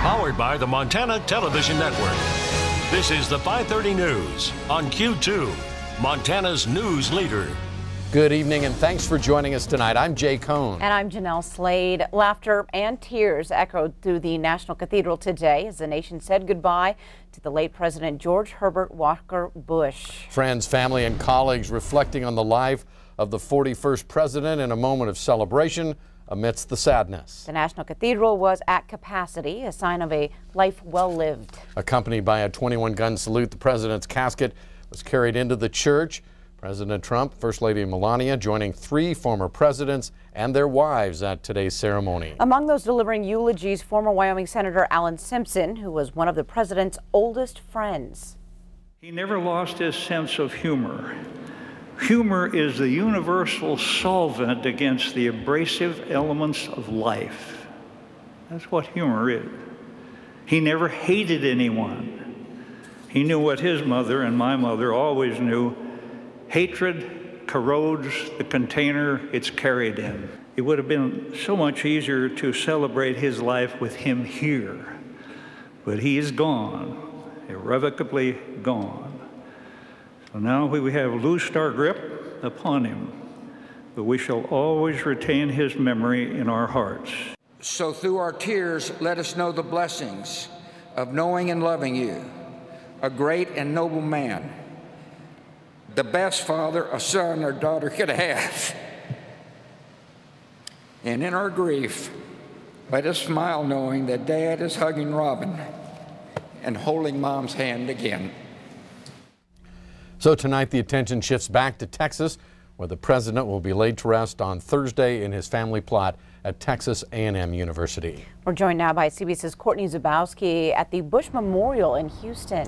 Powered by the Montana Television Network. This is the 5:30 News on Q2, Montana's news leader. Good evening and thanks for joining us tonight. I'm Jay Cohn. And I'm Jeanelle Slade. Laughter and tears echoed through the National Cathedral today as the nation said goodbye to the late President George Herbert Walker Bush. Friends, family, and colleagues reflecting on the life of the 41st president in a moment of celebration amidst the sadness. The National Cathedral was at capacity, a sign of a life well lived. Accompanied by a 21-gun salute, the president's casket was carried into the church. President Trump, First Lady Melania joining 3 former presidents and their wives at today's ceremony. Among those delivering eulogies, former Wyoming Senator Alan Simpson, who was one of the president's oldest friends. He never lost his sense of humor. Humor is the universal solvent against the abrasive elements of life. That's what humor is. He never hated anyone. He knew what his mother and my mother always knew. Hatred corrodes the container it's carried in. It would have been so much easier to celebrate his life with him here, but he is gone, irrevocably gone. So now we have loosed our grip upon him, but we shall always retain his memory in our hearts. So through our tears, let us know the blessings of knowing and loving you, a great and noble man, the best father a son or daughter could have. And in our grief, let us smile knowing that Dad is hugging Robin and holding Mom's hand again. So tonight the attention shifts back to Texas, where the president will be laid to rest on Thursday in his family plot at Texas A&M University. We're joined now by CBS's Courtney Zubowski at the Bush Memorial in Houston.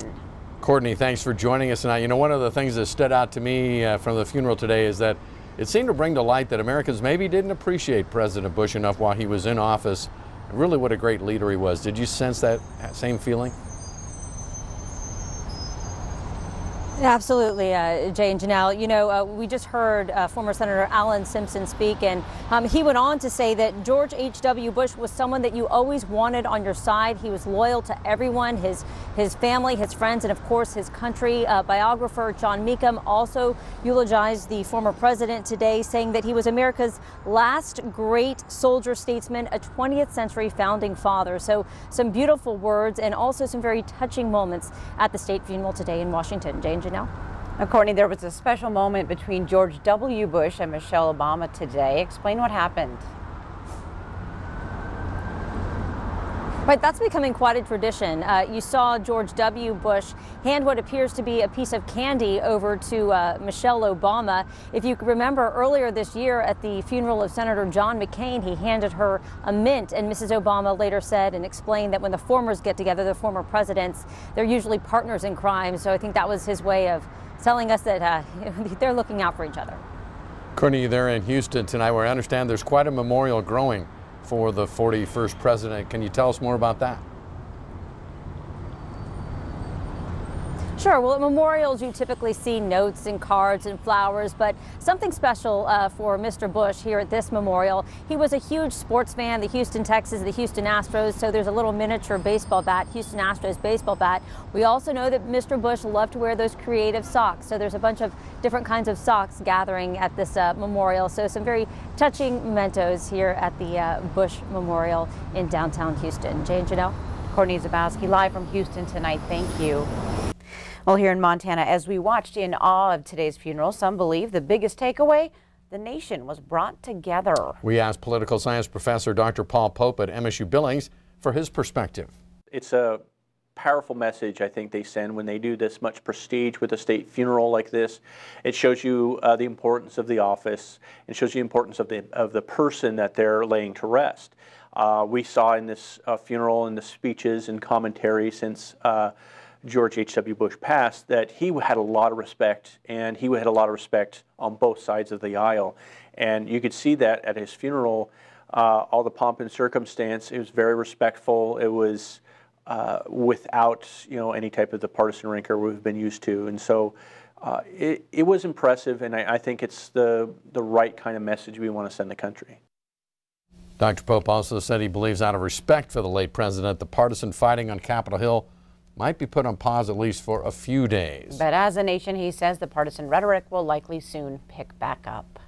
Courtney, thanks for joining us tonight. You know, one of the things that stood out to me from the funeral today is that it seemed to bring to light that Americans maybe didn't appreciate President Bush enough while he was in office, and really what a great leader he was. Did you sense that same feeling? Absolutely, Jay and Jeanelle. You know, we just heard former Senator Alan Simpson speak, and he went on to say that George H.W. Bush was someone that you always wanted on your side. He was loyal to everyone, his family, his friends, and of course his country. Biographer John Meekum also eulogized the former president today, saying that he was America's last great soldier statesman, a 20th century founding father. So some beautiful words and also some very touching moments at the state funeral today in Washington. Jay and Jeanelle. Now, Courtney, there was a special moment between George W. Bush and Michelle Obama today. Explain what happened. Right, that's becoming quite a tradition. You saw George W. Bush hand what appears to be a piece of candy over to Michelle Obama. If you remember earlier this year at the funeral of Senator John McCain, he handed her a mint, and Mrs. Obama later said and explained that when the formers get together, the former presidents, they're usually partners in crime. So I think that was his way of telling us that they're looking out for each other. Courtney, they're in Houston tonight, where I understand there's quite a memorial growing for the 41st president. Can you tell us more about that? Sure. Well, at memorials, you typically see notes and cards and flowers, but something special for Mr. Bush here at this memorial. He was a huge sports fan, the Houston Texans, the Houston Astros, so there's a little miniature baseball bat, Houston Astros baseball bat. We also know that Mr. Bush loved to wear those creative socks, so there's a bunch of different kinds of socks gathering at this memorial. So some very touching mementos here at the Bush Memorial in downtown Houston. Jay and Jeanelle. Courtney Zubowski live from Houston tonight. Thank you. Well, here in Montana, as we watched in awe of today's funeral, some believe the biggest takeaway, the nation was brought together. We asked political science professor Dr. Paul Pope at MSU Billings for his perspective. It's a powerful message I think they send when they do this much prestige with a state funeral like this. It shows you the importance of the office. It shows you the importance of the person that they're laying to rest. We saw in this funeral and the speeches and commentary since George H.W. Bush passed that he had a lot of respect, and he had a lot of respect on both sides of the aisle. And you could see that at his funeral, all the pomp and circumstance. It was very respectful. It was without any type of the partisan rancor we've been used to. And so it was impressive, and I think it's the right kind of message we want to send the country. Dr. Pope also said he believes out of respect for the late president, the partisan fighting on Capitol Hill might be put on pause at least for a few days. But as a nation, he says the partisan rhetoric will likely soon pick back up.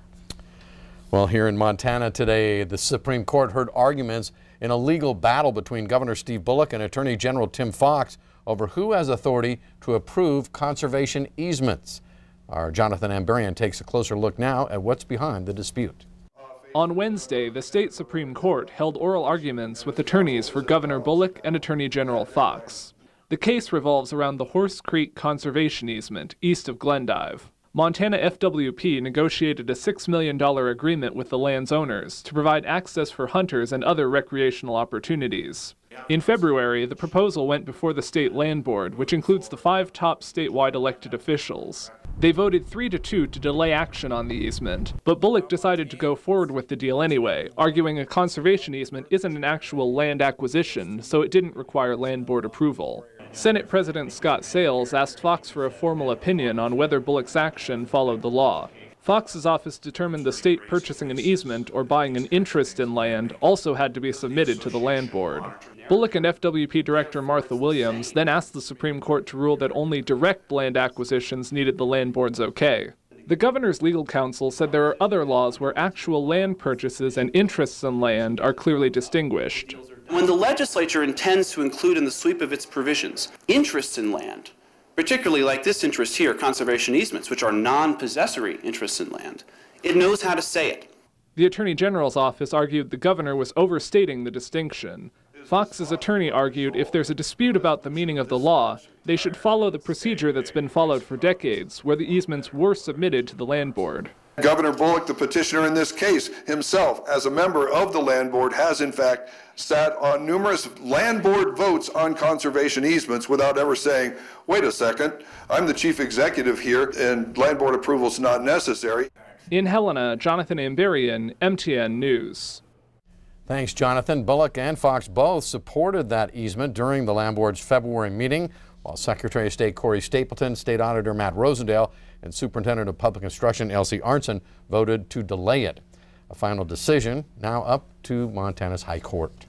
Well, here in Montana today, the Supreme Court heard arguments in a legal battle between Governor Steve Bullock and Attorney General Tim Fox over who has authority to approve conservation easements. Our Jonathan Amberian takes a closer look now at what's behind the dispute. On Wednesday, the state Supreme Court held oral arguments with attorneys for Governor Bullock and Attorney General Fox. The case revolves around the Horse Creek conservation easement east of Glendive. Montana FWP negotiated a $6 million agreement with the land's owners to provide access for hunters and other recreational opportunities. In February, the proposal went before the state land board, which includes the 5 top statewide elected officials. They voted 3-2 to delay action on the easement, but Bullock decided to go forward with the deal anyway, arguing a conservation easement isn't an actual land acquisition, so it didn't require land board approval. Senate President Scott Sales asked Fox for a formal opinion on whether Bullock's action followed the law. Fox's office determined the state purchasing an easement or buying an interest in land also had to be submitted to the land board. Bullock and FWP Director Martha Williams then asked the Supreme Court to rule that only direct land acquisitions needed the land board's okay. The governor's legal counsel said there are other laws where actual land purchases and interests in land are clearly distinguished. When the legislature intends to include in the sweep of its provisions interests in land, particularly like this interest here, conservation easements, which are non-possessory interests in land, it knows how to say it. The Attorney General's office argued the governor was overstating the distinction. Fox's attorney argued if there's a dispute about the meaning of the law, they should follow the procedure that's been followed for decades, where the easements were submitted to the land board. Governor Bullock, the petitioner in this case, himself, as a member of the land board, has in fact sat on numerous land board votes on conservation easements without ever saying, wait a second, I'm the chief executive here and land board approval is not necessary. In Helena, Jonathan Amberian, MTN News. Thanks, Jonathan. Bullock and Fox both supported that easement during the land board's February meeting, while Secretary of State Corey Stapleton, State Auditor Matt Rosendale, and Superintendent of Public Instruction Elsie Arnson voted to delay it. A final decision now up to Montana's High Court.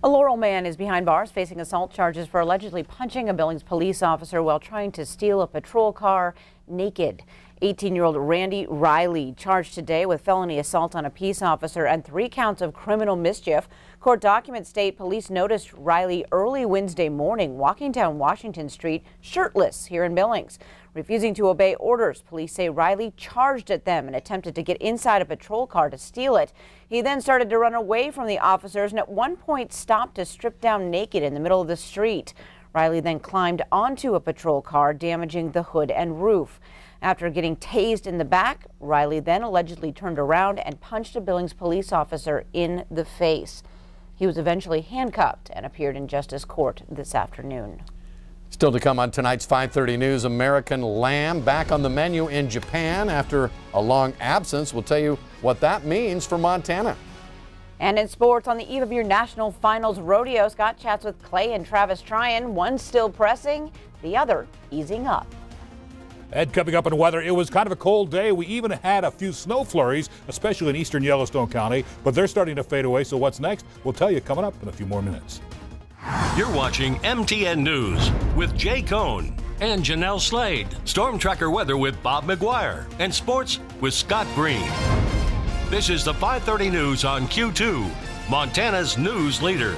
A Laurel man is behind bars facing assault charges for allegedly punching a Billings police officer while trying to steal a patrol car naked. 18-year-old Randy Riley charged today with felony assault on a peace officer and 3 counts of criminal mischief. Court documents state police noticed Riley early Wednesday morning walking down Washington Street shirtless here in Billings. Refusing to obey orders, police say Riley charged at them and attempted to get inside a patrol car to steal it. He then started to run away from the officers and at one point stopped to strip down naked in the middle of the street. Riley then climbed onto a patrol car, damaging the hood and roof. After getting tased in the back, Riley then allegedly turned around and punched a Billings police officer in the face. He was eventually handcuffed and appeared in Justice Court this afternoon. Still to come on tonight's 5:30 News, American lamb back on the menu in Japan after a long absence. We'll tell you what that means for Montana. And in sports, on the eve of your national finals rodeo, Scott chats with Clay and Travis Tryon. One still pressing, the other easing up. Ed, coming up in weather, it was kind of a cold day. We even had a few snow flurries, especially in eastern Yellowstone County, but they're starting to fade away. So what's next? We'll tell you coming up in a few more minutes. You're watching MTN News with Jay Cohn and Jeanelle Slade. Storm Tracker weather with Bob McGuire and sports with Scott Green. This is the 5:30 News on Q2, Montana's news leader.